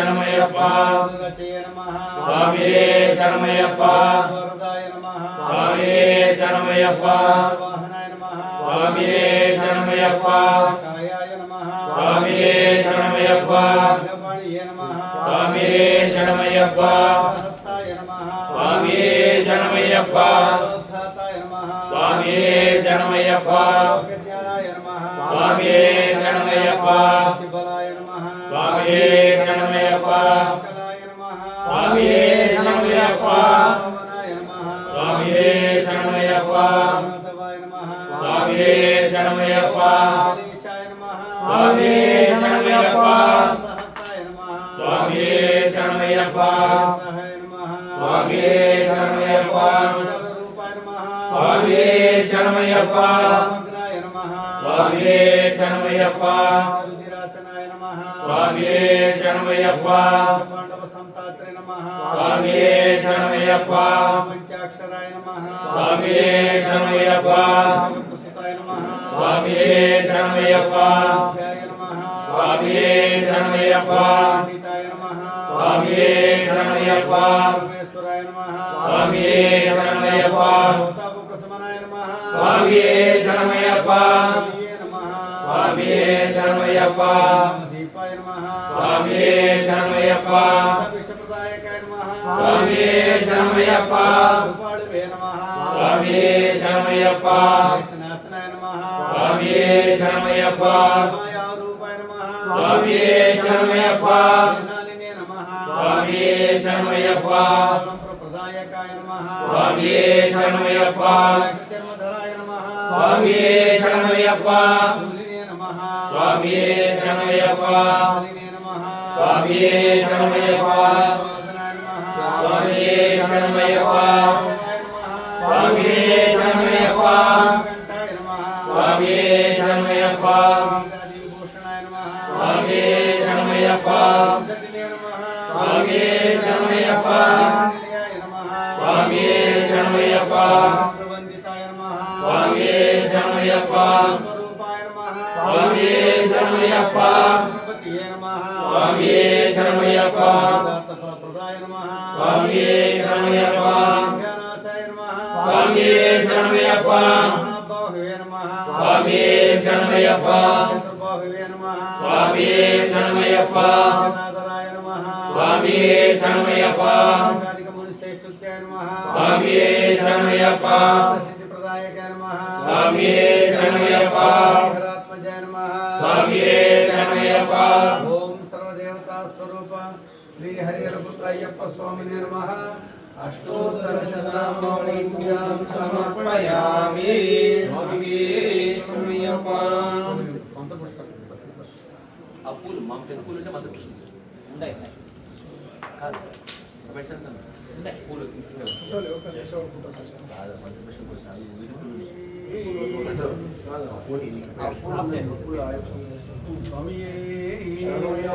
శరణమయ్యప్ప రచయ నమః స్వామియే శరణమయ్యప్ప వరదాయ నమః స్వామియే శరణమయ్యప్ప వాహనాయ నమః స్వామియే శరణమయ్యప్ప కాయాయ నమః స్వామియే శరణమయ్యప్ప భగవాణియే నమః స్వామియే శరణమయ్యప్ప హస్తాయ నమః స్వామియే శరణమయ్యప్ప ఉద్ధాతాయ నమః స్వామియే శరణమయ్యప్ప లోకజ్ఞానాయ నమః స్వామియే శరణమయ్యప్ప బలాయ నమః స్వామియే శరణమయ్యప్ప కలాయ నమః స్వామియే శరణమయ్యప్ప పవనాయ నమః స్వామియే శరణమయ్యప్ప మాధవాయ నమః స్వామియే శరణమయ్యప్ప గణేశాయ నమః స్వామియే శరణమయ్యప్ప సహస్తాయ నమః స్వామియే శరణమయ్యప్ప సహాయ నమః స్వామియే శరణమయ్యప్ప రూపాయ నమః స్వామియే శరణమయ్యప్ప మగ్నాయ నమః స్వామియే శరణమయ్యప్ప రుధిరాసనాయ నమః స్వామియే శరణమయ్యప్ప పాండవ సంతాత్రే నమః స్వామియే శరణమయ్యప్ప పంచాక్షరాయ నమః స్వామియే శరణమయ్యప్ప జగత్సుతాయ నమః స్వామియే శరణమయ్యప్ప ధ్యాయ నమః స్వామియే శరణమయ్యప్ప పండితాయ నమః స్వామియే శరణమయ్యప్ప పరమేశ్వరాయ నమః స్వామియే శరణమయ్యప్ప ప్రసమనాయ నమః స్వామియే శరణమయ్యప్ప శ్రీయే నమః స్వామియే శరణమయ్యప్ప దీపాయ నమః స్వామియే శరణమయ్యప్ప విష్ణుప్రదాయకాయ నమః స్వామియే శరణమయ్యప్ప రూపాళవే నమః స్వామియే శరణమయ్యప్ప నాశనాయ నమః స్వామియే శరణమయ్యప్ప మాయా రూపాయ నమః స్వామియే శరణమయ్యప్ప సేనానినే నమః స్వామియే శరణమయ్యప్ప సంప్రదాయకాయ నమః స్వామియే శరణమయ్యప్ప చర్మధరాయ నమః స్వామియే శరణమయ్యప్ప సూర్యనే నమః స్వామియే శరణమయ్యప్ప కాలినే నమః స్వామియే శరణమయ్యప్ప వాదనాయ నమః స్వామియే శరణమయ్యప్ప స్వామియే శరణమయ్యప్ప కంఠాయ నమః స్వామియే శరణమయ్యప్ప భూషణాయ నమః స్వామియే శరణమయ్యప్ప ఉద్ధటినే నమః స్వామియే శరణమయ్యప్ప నిలయాయ నమః స్వామియే శరణమయ్యప్ప ప్రవందితాయ నమః స్వామియే శరణమయ్యప్ప స్వరూపాయ నమః స్వామియే శరణమయ్యప్ప పశుపతియే నమః స్వామియే శరణమయ్యప్ప ప్రదాయ నమః స్వామియే శరణమయ్యప్ప జ్ఞానాసాయ నమః స్వామియే శరణమయ్యప్ప మహాబాహువే నమః స్వామియే శరణమయ్యప్ప చతుర్బాహువే నమః స్వామియే శరణమయ్యప్ప జనాదరాయ నమః స్వామియే శరణమయ్యప్ప కార్తిక ముని శ్రేష్ఠుత్యాయ నమః స్వామియే శరణమయ్యప్ప సిద్ధి ప్రదాయకాయ నమః స్వామియే శరణమయ్యప్ప హరాత్మజాయ నమః స్వామియే శరణమయ్యప్ప ఓం సర్వదేవతా స్వరూప శ్రీ హరిహరపుత్రయ్యప్ప స్వామినే నమః అష్టోత్తర శతనామోత్సవం సమర్పయామి స్వామియే శరణమయ్యప్ప మంత్రపుష్పం ఆ పూలు మా పెద్ద పూలు అంటే మధ్య పుష్పం ఉన్నాయి కాదు పెట్టండి ఉన్నాయి పూలు స్వామి